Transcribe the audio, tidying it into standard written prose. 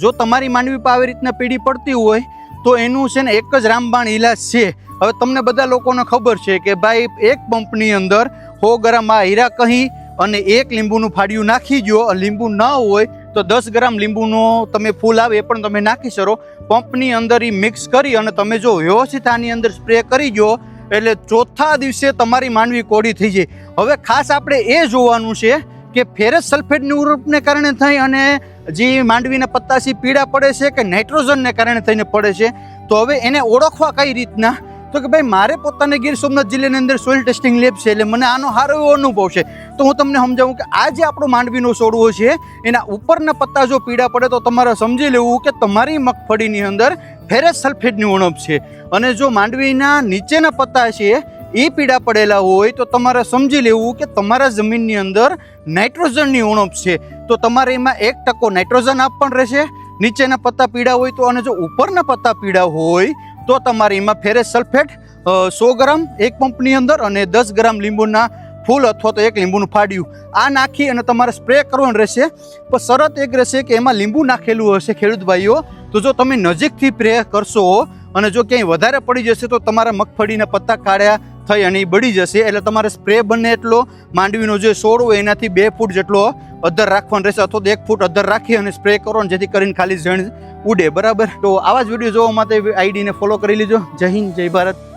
જો તમારી માંડવી પર આવી રીતના પીડી પડતી હોય તો એનું છે ને એક જ રામબાણ ઈલાજ છે. હવે તમને બધા લોકોને ખબર છે કે ભાઈ એક પંપની અંદર 100 ગ્રામ આ હીરા કહી અને 1 લીંબુનું ફાડિયું નાખી દો. લીંબુ ન હોય તો 10 ગ્રામ લીંબુનો તમે ફૂલ આવે એ પણ તમે નાખી શકો. પંપની અંદર એ મિક્સ કરી અને તમે જો વ્યવસ્થિત આની અંદર સ્પ્રે કરી દો એટલે ચોથા દિવસે તમારી માંડવી કોડી થઈ જાય. હવે ખાસ આપણે એ જોવાનું છે કે ફેરસ સલ્ફેટની ઉણપને કારણે થઈ અને જે માંડવીના પત્તાસી પીળા પડે છે કે નાઇટ્રોજનને કારણે થઈને પડે છે. તો હવે એને ઓળખવા કઈ રીતના, તો કે ભાઈ મારે પોતાને ગીર સોમનાથ જિલ્લાની અંદર સોઇલ ટેસ્ટિંગ લેબ છે એટલે મને આનો સારો એવો અનુભવ છે. તો હું તમને સમજાવું કે આ જે આપણો માંડવીનો છોડવો છે એના ઉપરના પત્તા જો પીળા પડે તો તમારે સમજી લેવું કે તમારી મગફળીની અંદર ફેરસ સલ્ફેટની ઉણપ છે. અને જો માંડવીના નીચેના પત્તા છે એ પીળા પડેલા હોય તો તમારે સમજી લેવું કે તમારા જમીનની અંદર નાઇટ્રોજનની ઉણપ છે. તો તમારે એમાં 1% નાઇટ્રોજન આપવાનું રહેશે. નીચેના પત્તા પીળા હોય તો, અને જો ઉપરના પત્તા પીળા હોય તો તમારે એમાં ફેરસ સલ્ફેટ 100 ગ્રામ એક પંપની અંદર અને 10 ગ્રામ લીંબુના ફૂલ અથવા તો 1 લીંબુનું ફાડિયું આ નાખી અને તમારે સ્પ્રે કરવાનું રહેશે. પણ શરત એક રહેશે કે એમાં લીંબુ નાખેલું હશે ખેડૂત ભાઈઓ. તો જો તમે નજીકથી સ્પ્રે કરશો અને જો ક્યાંય વધારે પડી જશે તો તમારા મગફળીના પત્તા કાળા થઈ અને એ બળી જશે. એટલે તમારે સ્પ્રે બને એટલો માંડવીનો જે છોડ હોય એનાથી 2 ફૂટ જેટલો અદ્ધર રાખવાનો રહેશે અથવા તો 1 ફૂટ અદ્ધર રાખી અને સ્પ્રે કરો જેથી કરીને ખાલી જણ ઉડે. બરાબર. તો આવા જ વિડીયો જોવા માટે આઈડીને ફોલો કરી લીજો. જય હિન્દ, જય ભારત.